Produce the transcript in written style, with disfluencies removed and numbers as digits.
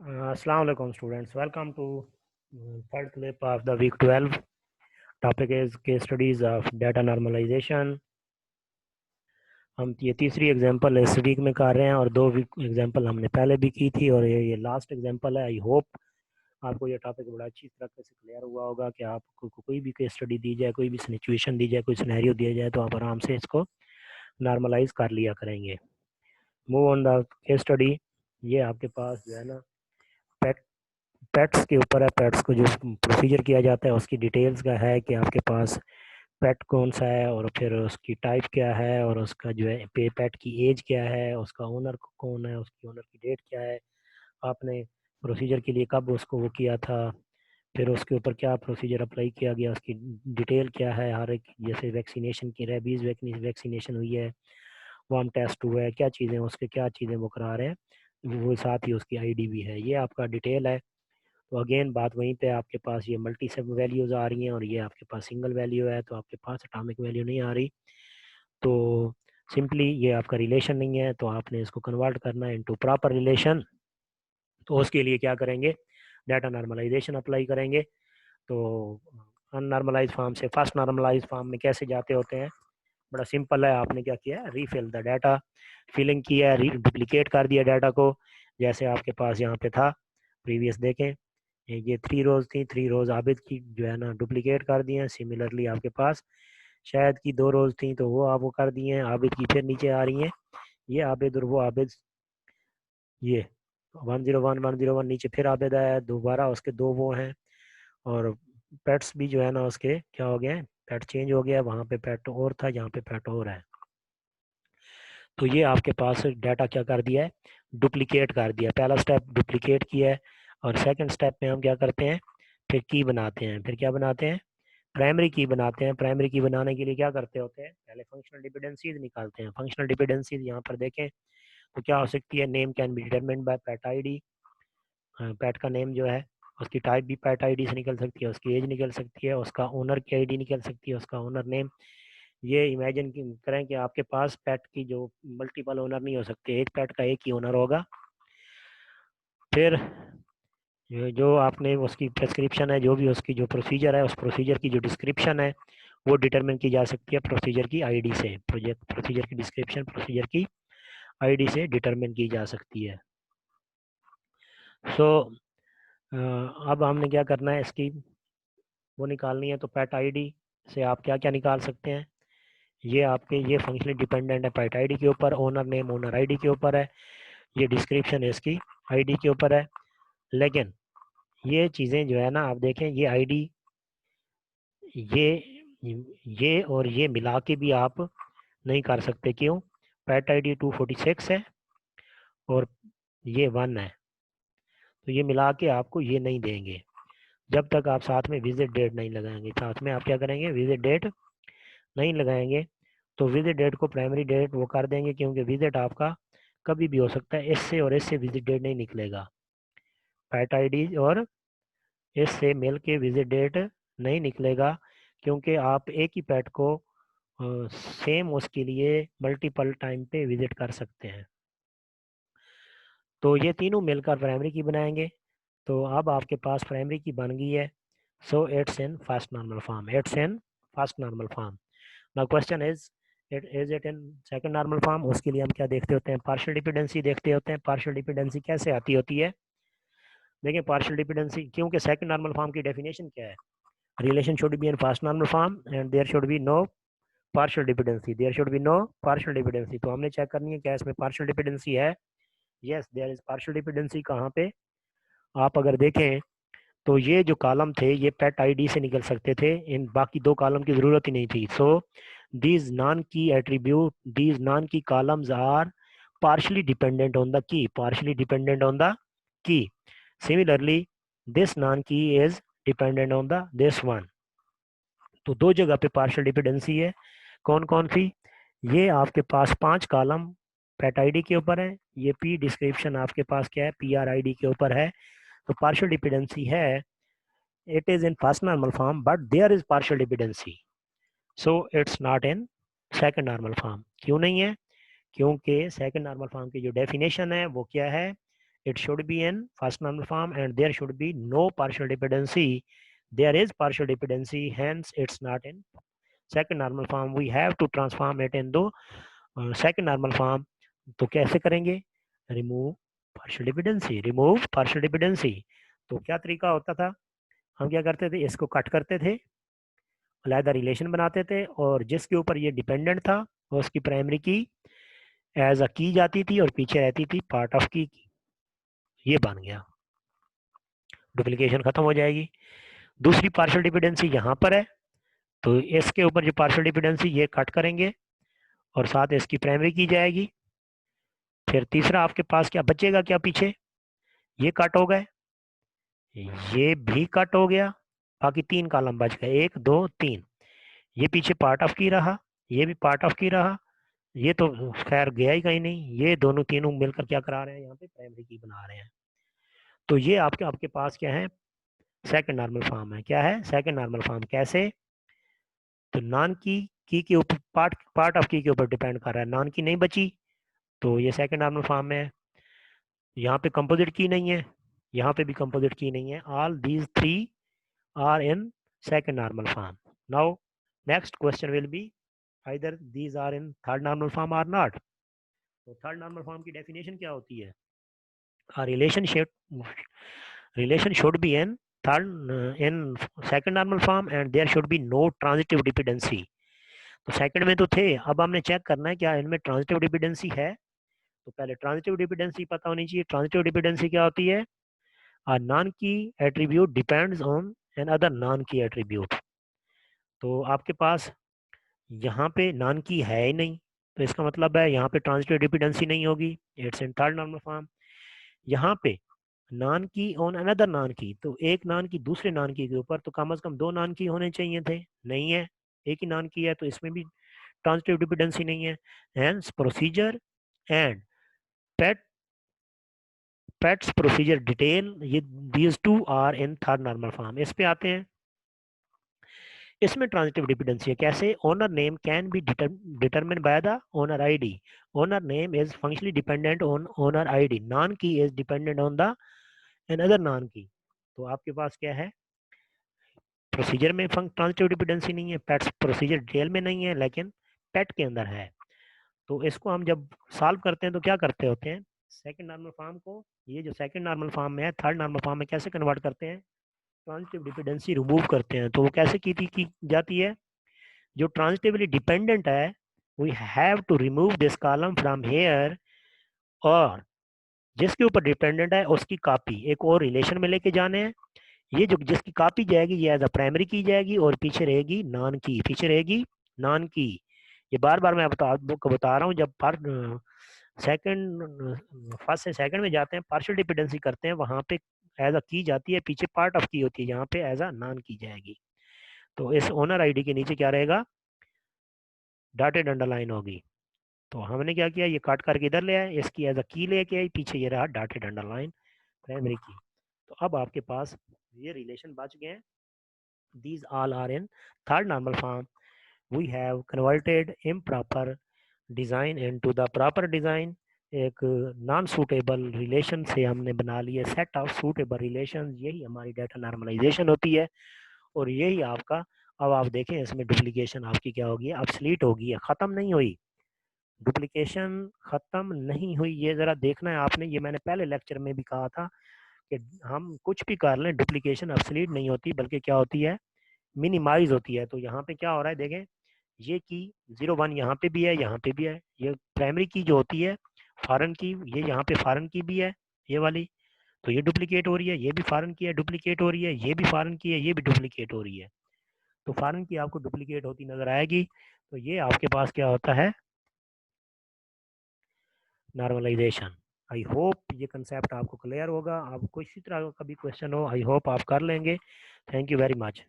Assalamu alaikum students. Welcome to third clip of the week 12. Topic is case studies of data normalization. हम ये तीसरी example इस week में कर रहे हैं और 2 वीक एग्जांपल हमने पहले भी की थी और ये लास्ट एग्जांपल है। आई होप आपको ये टॉपिक बड़ा अच्छी तरह से क्लियर हुआ होगा कि आपको कोई भी केस स्टडी दी जाए, कोई भी सिचुएशन दी जाए, कोई सिनेरियो दिया जाए तो आप आराम से इसको नॉर्मलाइज कर लिया करेंगे। Move on the case study. ये आपके पास जो है ना पेट्स के ऊपर है। पेट्स को जो प्रोसीजर किया जाता है उसकी डिटेल्स का है कि आपके पास पेट कौन सा है और फिर उसकी टाइप क्या है और उसका जो है पेट की एज क्या है, उसका ओनर कौन है, उसकी ओनर की डेट क्या है, आपने प्रोसीजर के लिए कब उसको वो किया था, फिर उसके ऊपर क्या प्रोसीजर अप्लाई किया गया, उसकी डिटेल क्या है हर एक। जैसे वैक्सीनेशन की रेबीज़ वैक्सीनेशन हुई है, वार्म टेस्ट हुआ है, क्या चीज़ें उसके क्या चीज़ें वो करा रहे हैं, वो साथ ही उसकी आईडी भी है। ये आपका डिटेल है। तो अगेन बात वहीं पे आपके पास ये मल्टी सब वैल्यूज़ आ रही हैं और ये आपके पास सिंगल वैल्यू है, तो आपके पास एटॉमिक वैल्यू नहीं आ रही। तो सिंपली ये आपका रिलेशन नहीं है, तो आपने इसको कन्वर्ट करना है इनटू प्रॉपर रिलेशन। तो उसके लिए क्या करेंगे, डाटा नॉर्मलाइजेशन अप्लाई करेंगे। तो अननॉर्मलाइज फॉर्म से फर्स्ट नॉर्मलाइज फॉर्म में कैसे जाते होते हैं, बड़ा सिंपल है। आपने क्या किया है, रीफिल द डाटा, फिलिंग किया है, डुप्लीकेट कर दिया डाटा को जैसे आपके पास यहाँ पे था। प्रीवियस देखें, ये 3 रोज थी, 3 रोज आबिद की जो है ना डुप्लीकेट कर दिए हैं। सिमिलरली आपके पास शायद की 2 रोज थी तो वो आप वो कर दिए हैं, आबिद की फिर नीचे आ रही हैं। ये आबिद और वो आबिद, ये 101 नीचे फिर आबिद आया है दोबारा, उसके 2 वो हैं। और पेट्स भी जो है ना उसके क्या हो गए हैं, पेट चेंज हो गया, वहाँ पे पेट और था, यहाँ पे पेट और है। तो ये आपके पास डाटा क्या कर दिया है, डुप्लीकेट कर दिया। पहला स्टेप डुप्लीकेट किया है और सेकंड स्टेप में हम क्या करते हैं, फिर की बनाते हैं। फिर क्या बनाते हैं, प्राइमरी की बनाते हैं। प्राइमरी की बनाने के लिए क्या करते होते हैं, पहले फंक्शनल डिपेंडेंसीज निकालते हैं। फंक्शनल डिपेंडेंसीज यहाँ पर देखें तो क्या हो सकती है, name can be determined by pet ID. Pet का नेम जो है उसकी टाइप भी पेट आईडी से निकल सकती है, उसकी एज निकल सकती है, उसका ओनर की आईडी निकल सकती है, उसका ओनर नेम। ये इमेजिन करें कि आपके पास पेट की जो मल्टीपल ओनर नहीं हो सकते, एक पेट का एक ही ओनर होगा। फिर जो आपने उसकी प्रेस्क्रिप्शन है, जो भी उसकी जो प्रोसीजर है, उस प्रोसीजर की जो डिस्क्रिप्शन है वो डिटरमिन की जा सकती है प्रोसीजर की आईडी से। प्रोजेक्ट प्रोसीजर की डिस्क्रिप्शन प्रोसीजर की आईडी से डिटरमिन की जा सकती है। सो अब हमने क्या करना है, इसकी वो निकालनी है। तो पेट आईडी से आप क्या क्या निकाल सकते हैं, ये आपके ये फंक्शनली डिपेंडेंट है पेट आईडी के ऊपर, ओनर नेम ओनर आईडी के ऊपर है, ये डिस्क्रिप्शन है इसकी आईडी के ऊपर है। लेकिन ये चीज़ें जो है ना आप देखें, ये आईडी ये और ये मिला के भी आप नहीं कर सकते। क्यों, पेट आईडी 246 है और ये 1 है, तो ये मिला के आपको ये नहीं देंगे जब तक आप साथ में विजिट डेट नहीं लगाएंगे। साथ में आप क्या करेंगे, विजिट डेट नहीं लगाएंगे। तो विजिट डेट को प्राइमरी डेट वो कर देंगे, क्योंकि विजिट आपका कभी भी हो सकता है, इससे और इससे विजिट डेट नहीं निकलेगा। पेट आईडी और इससे मिल के विजिट डेट नहीं निकलेगा, क्योंकि आप एक ही पेट को सेम उसके लिए मल्टीपल टाइम पे विजिट कर सकते हैं। तो ये तीनों मिलकर प्राइमरी की बनाएंगे। तो अब आपके पास प्राइमरी की बन गई है। So it's in first normal form, it's in first normal form. Now question is it in second normal form. उसके लिए हम क्या देखते होते हैं, पार्शियल डिपेंडेंसी देखते होते हैं। पार्शियल डिपेंडेंसी कैसे आती होती है, देखिए पार्शियल डिपेंडेंसी, क्योंकि सेकंड नॉर्मल फॉर्म की डेफिनेशन क्या है, relation should be in first normal form and there should be no partial dependency, there should be no partial dependency. तो हमने चेक करनी है क्या इसमें पार्शियल डिपेंडेंसी है। Yes there is partial dependency. कहाँ पे, आप अगर देखें तो ये जो कॉलम थे ये पेट आईडी से निकल सकते थे, इन बाकी 2 कॉलम की जरूरत ही नहीं थी। So these non key attribute, these non key columns are partially dependent on the key, partially dependent on the key. Similarly this non key is dependent on the this one. तो 2 जगह पे partial dependency है। कौन कौन सी, ये आपके पास 5 column पेट ID के ऊपर है, ये पी डिस्क्रिप्शन आपके पास क्या है, पी आर आईडी के ऊपर है। तो पार्शियल डिपेंडेंसी है, it is in first normal form but there is partial dependency, so it's not in second normal form. क्यों नहीं है, क्योंकि सेकंड नॉर्मल फॉर्म की जो डेफिनेशन है वो क्या है, it should be in first normal form and there should be no partial dependency. There is partial dependency, hence it's not in second normal form. We have to transform it into second normal form. तो कैसे करेंगे? Remove partial dependency, remove partial dependency. तो क्या तरीका होता था? हम क्या करते थे, इसको कट करते थे, अलहदा रिलेशन बनाते थे, और जिसके ऊपर ये डिपेंडेंट था उसकी प्राइमरी की एज अ की जाती थी और पीछे रहती थी पार्ट ऑफ की। ये बन गया, डुप्लीकेशन खत्म हो जाएगी। दूसरी पार्शियल डिपेंडेंसी यहाँ पर है, तो इसके ऊपर जो पार्शियल डिपेंडेंसी ये कट करेंगे और साथ इसकी प्राइमरी की जाएगी। फिर तीसरा आपके पास क्या बचेगा, क्या पीछे ये कट हो गए, ये भी कट हो गया, बाकी 3 कॉलम बच गए, 1 2 3। ये पीछे पार्ट ऑफ की रहा, ये भी पार्ट ऑफ की रहा, ये तो खैर गया ही कहीं नहीं। ये दोनों तीनों मिलकर क्या करा रहे हैं, यहाँ पे प्राइमरी की बना रहे हैं। तो ये आपके आपके पास क्या है, सेकंड नॉर्मल फॉर्म है। क्या है? Second normal form. कैसे? तो नॉन की के ऊपर पार्ट ऑफ की के ऊपर डिपेंड कर रहा है, नॉन की नहीं बची तो ये सेकंड नॉर्मल फॉर्म में है। यहाँ पे कंपोजिट की नहीं है, यहाँ पे भी कंपोजिट की नहीं है। All these 3 are in second normal form. Now next question will be either these are in third normal form or not. तो थर्ड नॉर्मल फॉर्म की डेफिनेशन क्या होती है? A relation should be in second normal form and there should be no transitive dependency. तो second में तो थे, अब हमने चेक करना है क्या इनमें ट्रांजिटिव डिपेंडेंसी है। तो पहले ट्रांजिटिव डिपेंडेंसी पता होनी चाहिए। ट्रांजिटिव डिपेंडेंसी क्या होती है? A non key attribute depends on another non key attribute. तो आपके पास यहाँ पे नॉन की है ही नहीं, तो इसका मतलब है यहाँ पे ट्रांजिटिव डिपेंडेंसी नहीं होगी, it's in third normal form. यहाँ पे नॉन की ऑन अनदर नॉन की, तो एक नॉन की दूसरे नॉन की के ऊपर, तो कम से कम 2 नॉन की होने चाहिए थे, नहीं है, एक ही नॉन की है, तो इसमें भी ट्रांजिटिव डिपेंडेंसी नहीं है। Hence procedure and pet pets procedure detail, ये these two are in third normal form. इस पे आते हैं, इसमें ट्रांजिटिव डिपेंडेंसी है। कैसे? Owner name can be determined by the owner ID. Owner name is functionally dependent on owner ID, non key is dependent on the another non key. तो आपके पास क्या है, प्रोसीजर में ट्रांजिटिव डिपेंडेंसी नहीं है, pets procedure detail में नहीं है, लेकिन पेट के अंदर है। तो इसको हम जब सॉल्व करते हैं तो क्या करते होते हैं, सेकंड नॉर्मल फॉर्म को, ये जो सेकंड नॉर्मल फॉर्म में है, थर्ड नॉर्मल फॉर्म में कैसे कन्वर्ट करते हैं, ट्रांजिटिव डिपेंडेंसी रिमूव करते हैं। तो वो कैसे की जाती है? जो ट्रांजिटिवली डिपेंडेंट है, we have to remove this column from here, और जिसके ऊपर डिपेंडेंट है उसकी कॉपी एक और रिलेशन में लेके जाने हैं। ये जो जिसकी कॉपी जाएगी ये एज अ प्राइमरी की जाएगी और पीछे रहेगी नॉन की, पीछे रहेगी नॉन की। ये बार बार मैं बता रहा हूँ, जब सेकंड फर्स्ट से सेकंड में जाते हैं, पार्शियल डिपेंडेंसी करते हैं, वहां पे एज अ की जाती है, पीछे पार्ट ऑफ की होती है, यहाँ पे एज अ नॉन की जाएगी। तो इस ओनर आईडी के नीचे क्या रहेगा, डॉटेड अंडरलाइन होगी। तो हमने क्या किया, ये काट करके इधर ले आए, इसकी एज अ की लेके आई, पीछे ये रहा डॉटेड अंडरलाइन प्राइमरी की। तो अब आपके पास ये रिलेशन बच गए हैं। These all are in third normal form. We have converted improper design into the proper design. एक नॉन सूटेबल रिलेशन से हमने बना लिए सेट ऑफ सूटेबल रिलेशन, यही हमारी डाटा नॉर्मलाइजेशन होती है। और यही आपका, अब आप देखें इसमें डुप्लीकेशन आपकी क्या होगी, ऑब्सलीट होगी, खत्म नहीं हुई, डुप्लीकेशन खत्म नहीं हुई। ये जरा देखना है आपने, ये मैंने पहले लेक्चर में भी कहा था कि हम कुछ भी कर लें डुप्लीकेशन ऑब्सलीट नहीं होती, बल्कि क्या होती है, मिनिमाइज होती है। तो यहाँ पे क्या हो रहा है देखें, ये की 01 यहाँ पे भी है, यहाँ पे भी है, ये प्राइमरी की जो होती है फॉरेन की, ये यहाँ पे फॉरेन की भी है ये वाली, तो ये डुप्लीकेट हो रही है, ये भी फॉरेन की है डुप्लीकेट हो रही है, ये भी फॉरेन की है, ये भी डुप्लीकेट हो रही है। तो फॉरेन की आपको डुप्लीकेट होती नजर आएगी। तो ये आपके पास क्या होता है, नॉर्मलाइजेशन। आई होप ये कंसेप्ट आपको क्लियर होगा। आप कोई इसी तरह का भी क्वेश्चन हो, आई होप आप कर लेंगे। Thank you very much.